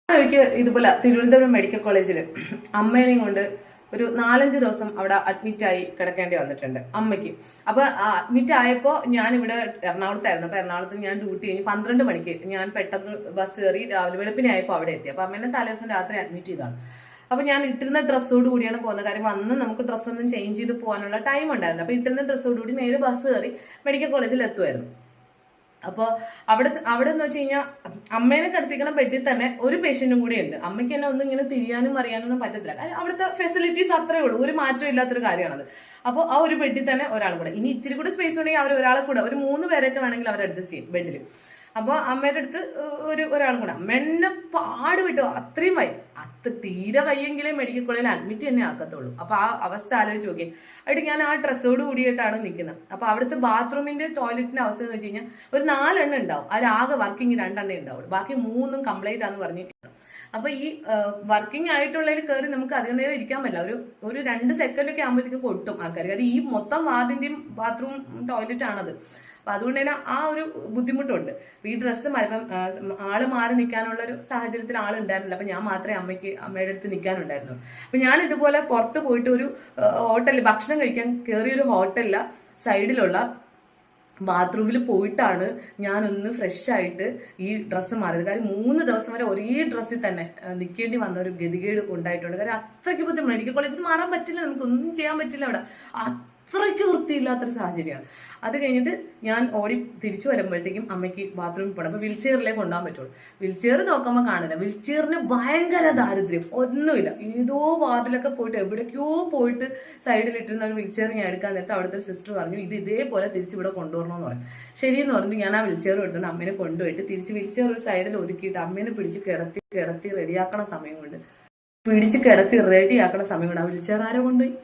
ഒരിക്കൽ ഇതുപോലെ തിരുവനന്തപുരം മെഡിക്കൽ കോളേജിൽ അമ്മേനെയും കൊണ്ട് ഒരു 4-5 ദിവസം അവിടെ അഡ്മിറ്റായി കിടക്കേണ്ടി വന്നിട്ടുണ്ട് അമ്മയ്ക്ക്. അപ്പൊ അഡ്മിറ്റ് ആയപ്പോൾ ഞാൻ ഇവിടെ എറണാകുളത്തായിരുന്നു. അപ്പൊ എറണാകുളത്ത് ഞാൻ ഡ്യൂട്ടി കഴിഞ്ഞ് 12 മണിക്ക് ഞാൻ പെട്ടെന്ന് ബസ് കയറി രാവിലെ വെളുപ്പിനെ ആയപ്പോൾ അവിടെ എത്തി. അപ്പൊ അമ്മേനെ തലേദിവസം രാത്രി അഡ്മിറ്റ് ചെയ്താണ്. അപ്പൊ ഞാൻ ഇട്ടിരുന്ന ഡ്രസ്സോട് കൂടിയാണ് പോകുന്നത്. കാര്യം വന്ന് നമുക്ക് ഡ്രസ്സൊന്നും ചേഞ്ച് ചെയ്ത് പോകാനുള്ള ടൈം ഉണ്ടായിരുന്നു. അപ്പൊ ഇട്ടിരുന്ന ഡ്രസ്സോട് കൂടി നേരെ ബസ് കയറി മെഡിക്കൽ കോളേജിൽ എത്തുമായിരുന്നു. അപ്പോൾ അവിടെ എന്ന് വെച്ച് കഴിഞ്ഞാൽ അമ്മേനെ കിടത്തിക്കുന്ന ബെഡിൽ തന്നെ ഒരു പേഷ്യന്റും കൂടെ ഉണ്ട്. അമ്മയ്ക്ക് തന്നെ ഒന്നും ഇങ്ങനെ തിരിയാനും അറിയാനൊന്നും പറ്റത്തില്ല. കാര്യം അവിടുത്തെ ഫെസിലിറ്റീസ് അത്രേ ഉള്ളൂ, ഒരു മാറ്റം ഇല്ലാത്തൊരു കാര്യമാണത്. അപ്പോൾ ആ ഒരു ബെഡിൽ തന്നെ ഒരാളും കൂടെ, ഇനി ഇച്ചിരി കൂടെ സ്പേസ് ഉണ്ടെങ്കിൽ അവർ ഒരാളെ കൂടെ ഒരു 3 പേരൊക്കെ വേണമെങ്കിൽ അവർ അഡ്ജസ്റ്റ് ചെയ്യും ബെഡിൽ. അപ്പോൾ അമ്മയുടെ അടുത്ത് ഒരാളും കൂടെ. അമ്മ എന്നെ പാട് വിട്ടു, അത്രയും തീരെ വയ്യെങ്കിലേ മെഡിക്കൽ കോളേജിൽ അഡ്മിറ്റ് തന്നെ ആക്കത്തുള്ളൂ. അപ്പൊ ആ അവസ്ഥ ആലോചിച്ച് നോക്കി. അവിടെ ഞാൻ ആ ഡ്രസ്സോട് കൂടിയിട്ടാണ് നിൽക്കുന്നത്. അപ്പൊ അവിടുത്തെ ബാത്റൂമിന്റെ ടോയ്ലറ്റിന്റെ അവസ്ഥ എന്ന് വെച്ച് കഴിഞ്ഞാൽ ഒരു 4 എണ്ണം ഉണ്ടാവും, അതിലാകെ വർക്കിംഗ് 2 എണ്ണേ ഉണ്ടാവുള്ളൂ, ബാക്കി 3 കംപ്ലൈന്റ് ആണെന്ന് പറഞ്ഞിട്ടുണ്ട്. അപ്പൊ ഈ വർക്കിംഗ് ആയിട്ടുള്ളതിൽ കയറി നമുക്ക് അധികം നേരം ഇരിക്കാൻ പറ്റില്ല. ഒരു 2 സെക്കൻഡ് ഒക്കെ ആകുമ്പോഴത്തേക്ക് കൊട്ടും ആൾക്കാർ. കാര്യം ഈ മൊത്തം വാർഡിന്റെയും ബാത്റൂം ടോയ്ലറ്റ് ആണത്. അപ്പൊ അതുകൊണ്ട് തന്നെ ആ ഒരു ബുദ്ധിമുട്ടുണ്ട്. ഈ ഡ്രസ്സ് ആള് മാറി നിൽക്കാനുള്ള ഒരു സാഹചര്യത്തിൽ ആളുണ്ടായിരുന്നില്ല. അപ്പൊ ഞാൻ മാത്രമേ അമ്മയുടെ അടുത്ത് നിൽക്കാനുണ്ടായിരുന്നു. അപ്പൊ ഞാൻ ഇതുപോലെ പുറത്ത് പോയിട്ട് ഒരു ഹോട്ടലിൽ ഭക്ഷണം കഴിക്കാൻ കയറിയൊരു ഹോട്ടലിലെ സൈഡിലുള്ള ബാത്റൂമിൽ പോയിട്ടാണ് ഞാനൊന്ന് ഫ്രഷ് ആയിട്ട് ഈ ഡ്രസ്സ് മാറിയത്. കാര്യം 3 ദിവസം വരെ ഒരേ ഡ്രസ്സിൽ തന്നെ നിൽക്കേണ്ടി വന്ന ഒരു ഗതികേട് ഉണ്ടായിട്ടുണ്ട്. കാര്യം അത്രയ്ക്ക് ബുദ്ധിമുട്ട്. മെഡിക്കൽ കോളേജിൽ മാറാൻ പറ്റില്ല, നമുക്കൊന്നും ചെയ്യാൻ പറ്റില്ല. അവിടെ അത്രയ്ക്ക് വൃത്തിയില്ലാത്തൊരു സാഹചര്യമാണ്. അത് കഴിഞ്ഞിട്ട് ഞാൻ ഓടി തിരിച്ചു വരുമ്പോഴത്തേക്കും അമ്മയ്ക്ക് ബാത്റൂമിൽ പോകണം. അപ്പൊ വീൽ ചെയറിലേക്ക് കൊണ്ടുപോകാൻ പറ്റുള്ളൂ. വീൽ ചെയർ നോക്കുമ്പോൾ കാണില്ല. വീൽ ചെയറിന് ഭയങ്കര ദാരിദ്ര്യം, ഒന്നുമില്ല. ഏതോ വാർഡിലൊക്കെ പോയിട്ട് എവിടേക്കോ പോയിട്ട് സൈഡിലിട്ടിരുന്ന ഒരു വീൽ ചെയർ ഞാൻ എടുക്കാൻ നേരത്തെ അവിടുത്തെ സിസ്റ്റർ പറഞ്ഞു ഇതേപോലെ തിരിച്ചിവിടെ കൊണ്ടുവരണമെന്ന് പറഞ്ഞു. ശരിയെന്ന് പറഞ്ഞിട്ട് ഞാൻ ആ വീൽ ചെയർ എടുത്തുകൊണ്ട് അമ്മേനെ കൊണ്ടുപോയിട്ട് തിരിച്ച് വീൽ ചെയർ ഒരു സൈഡിൽ ഒതുക്കിയിട്ട് അമ്മേനെ പിടിച്ച് കിടത്തി റെഡിയാക്കണ സമയം കൊണ്ട് ആ വീൽ ചെയർ ആരോ കൊണ്ടുപോയി.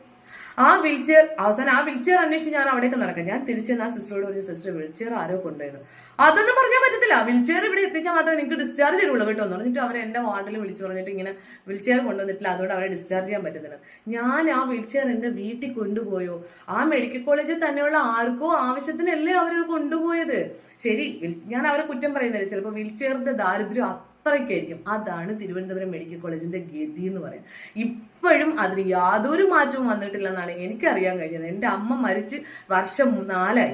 ആ വീൽചെയർ അവസാനം ആ വീൽചെയർ അന്വേഷിച്ച് ഞാൻ അവിടേക്ക് നടക്കാം. ഞാൻ തിരിച്ചു ആ സിസ്റ്ററോട് പറഞ്ഞു, സിസ്റ്റർ വീൽചെയർ ആരോ കൊണ്ടുപോയത്. അതൊന്നും പറഞ്ഞാൽ പറ്റത്തില്ല, വീൽചെയർ ഇവിടെ എത്തിച്ചാൽ മാത്രമേ നിങ്ങൾക്ക് ഡിസ്ചാർജ് ചെയ്യുള്ളൂ കേട്ടോ എന്ന് പറഞ്ഞിട്ട് അവർ എന്റെ വാർഡിൽ വിളിച്ചു പറഞ്ഞിട്ട് ഇങ്ങനെ വീൽചെയർ കൊണ്ടുവന്നിട്ടില്ല, അതുകൊണ്ട് അവരെ ഡിസ്ചാർജ് ചെയ്യാൻ പറ്റത്തില്ല. ഞാൻ ആ വീൽചെയർ എന്റെ വീട്ടിൽ കൊണ്ടുപോയോ? ആ മെഡിക്കൽ കോളേജിൽ തന്നെയുള്ള ആർക്കോ ആവശ്യത്തിനല്ലേ അവർ കൊണ്ടുപോയത്. ശരി, ഞാൻ അവരെ കുറ്റം പറയുന്നില്ല. ചിലപ്പോൾ വീൽചെയറിന്റെ ദാരിദ്ര്യം അത്രയ്ക്കായിരിക്കും. അതാണ് തിരുവനന്തപുരം മെഡിക്കൽ കോളേജിന്റെ ഗതി എന്ന് പറയുന്നത്. ഇപ്പോഴും അതിന് യാതൊരു മാറ്റവും വന്നിട്ടില്ലെന്നാണ് എനിക്കറിയാൻ കഴിഞ്ഞത്. എൻ്റെ അമ്മ മരിച്ച് വർഷം 4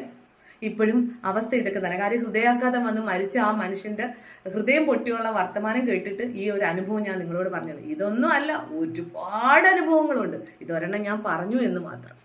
ഇപ്പോഴും അവസ്ഥ ഇതൊക്കെ തന്നെ. കാര്യം ഹൃദയാഘാതം വന്ന് മരിച്ച ആ മനുഷ്യന്റെ ഹൃദയം പൊട്ടിയുള്ള വർത്തമാനം കേട്ടിട്ട് ഈ ഒരു അനുഭവം ഞാൻ നിങ്ങളോട് പറഞ്ഞത്. ഇതൊന്നും അല്ല, ഒരുപാട് അനുഭവങ്ങളുണ്ട്. ഇതൊരെണ്ണം ഞാൻ പറഞ്ഞു എന്ന് മാത്രം.